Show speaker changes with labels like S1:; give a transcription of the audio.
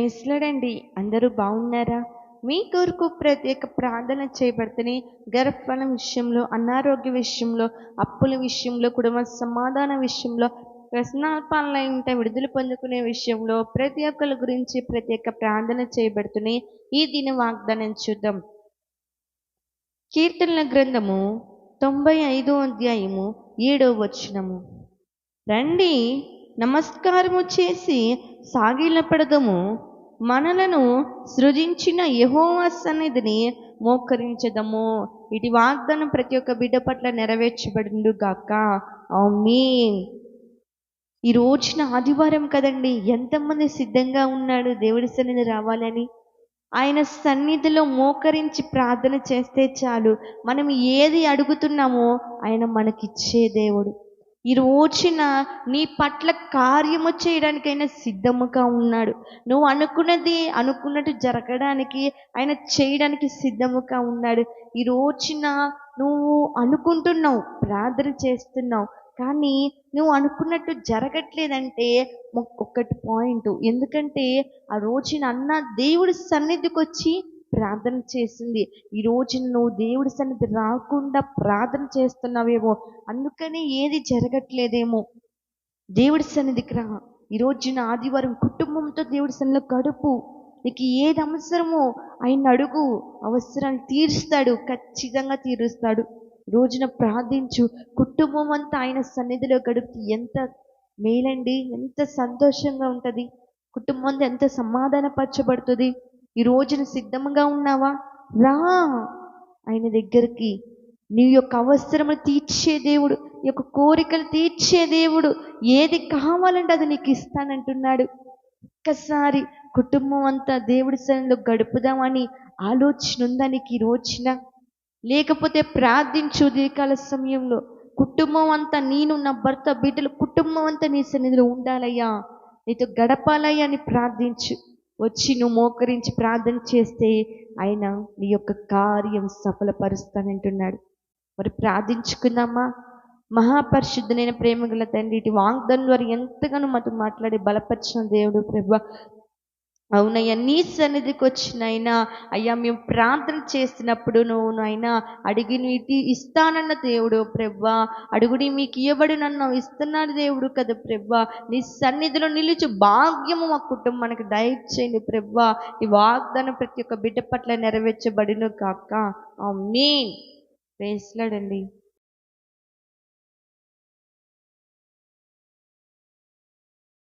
S1: ప్రేస్లాడండి. అందరూ బాగున్నారా? మీ కొరకు ప్రత్యేక ప్రార్థన చేయబడుతున్నాయి. గర్భఫలం విషయంలో, అనారోగ్య విషయంలో, అప్పుల విషయంలో, కుటుంబ సమాధాన విషయంలో, వ్యసనాల ఇంట విడుదల పొందుకునే విషయంలో ప్రతి ఒక్కరి గురించి ప్రత్యేక ప్రార్థన చేయబడుతున్నాయి. ఈ దిన వాగ్దానం చూద్దాం. కీర్తనల గ్రంథము 95వ అధ్యాయము 7వ వచనము. రండి, నమస్కారము చేసి సాగిలపడదము, మనలను సృజించిన యెహోవా సన్నిధిని మోకరించదము. ఇటు వాగ్దానం ప్రతి ఒక్క బిడ్డ పట్ల నెరవేర్చబడిండు గాక. ఆమేన్. ఈ రోజున ఆదివారం కదండి, ఎంతమంది సిద్ధంగా ఉన్నాడు దేవుడి సన్నిధి రావాలని? ఆయన సన్నిధిలో మోకరించి ప్రార్థన చేస్తే చాలు, మనం ఏది అడుగుతున్నామో ఆయన మనకిచ్చే దేవుడు. ఈ రోజున నీ పట్ల కార్యము చేయడానికైనా సిద్ధముగా ఉన్నాడు. నువ్వు అనుకున్నట్టు జరగడానికి ఆయన చేయడానికి సిద్ధముగా ఉన్నాడు. ఈ రోజున నువ్వు అనుకుంటున్నావు, ప్రార్థన చేస్తున్నావు, కానీ నువ్వు అనుకున్నట్టు జరగట్లేదంటే ఒక్కటి పాయింట్. ఎందుకంటే ఆ రోజున అన్న దేవుడి సన్నిధికి వచ్చి ప్రార్థన చేసింది. ఈ రోజున నువ్వు దేవుడి సన్నిధి రాకుండా ప్రార్థన చేస్తున్నావేమో, అందుకని ఏది జరగట్లేదేమో. దేవుడి సన్నిధికి రా. ఈ రోజున ఆదివారం కుటుంబంతో దేవుడి సన్నిధిలో గడుపు. నీకు ఏది అవసరమో ఆయన అడుగు, అవసరాన్ని తీరుస్తాడు, ఖచ్చితంగా తీరుస్తాడు. రోజున ప్రార్థించు. కుటుంబం అంతా ఆయన సన్నిధిలో గడిపి ఎంత మేలండి, ఎంత సంతోషంగా ఉంటుంది. కుటుంబం అంతా ఎంత సమాధానపరచబడుతుంది. ఈ రోజున సిద్ధంగా ఉన్నావా? రా ఆయన దగ్గరికి. నీ యొక్క అవసరములు తీర్చే దేవుడు, నీ యొక్క కోరికలు తీర్చే దేవుడు. ఏది కావాలంటే అది నీకు ఇస్తానంటున్నాడు. ఒక్కసారి కుటుంబం అంతా దేవుడి సన్నిధిలో గడుపుదామని ఆలోచన ఉందా నీకు ఈ రోజున? లేకపోతే ప్రార్థించు. ఉదయకాల సమయంలో కుటుంబం అంతా, నేను, నా భర్త, బిడ్డలు, కుటుంబం అంతా నీ సన్నిధిలో ఉండాలయ్యా, నీతో గడపాలయ్యా అని ప్రార్థించు. వచ్చి నువ్వు మోకరించి ప్రార్థన చేస్తే ఆయన నీ యొక్క కార్యం సఫలపరుస్తానంటున్నాడు. మరి ప్రార్థించుకుందామా? మహాపరిశుద్ధులైన ప్రేమగల తండ్రి, ఇటు వాగ్దానం ద్వారా ఎంతగానో మాతో మాట్లాడి బలపరిచిన దేవుడు ప్రభువా, అవునయ్యా, నీ సన్నిధికి వచ్చినైనా అయ్యా, మేము ప్రార్థన చేస్తున్నప్పుడు నువ్వు నాయన అడిగినవి ఇస్తానన్న దేవుడు ప్రభువా. అడుగుడి మీకు ఇవ్వబడినన్న ఇస్తున్నాడు దేవుడు కదా ప్రభువా. నీ సన్నిధిలో నిలుచు భాగ్యము మా కుటుంబానికి దయచేయండి ప్రభువా. ఈ వాగ్దానం ప్రతి ఒక్క బిడ్డ పట్ల నెరవేర్చబడిను కాక. ఆమేన్. ప్రైజ్ లార్డ్ అండి.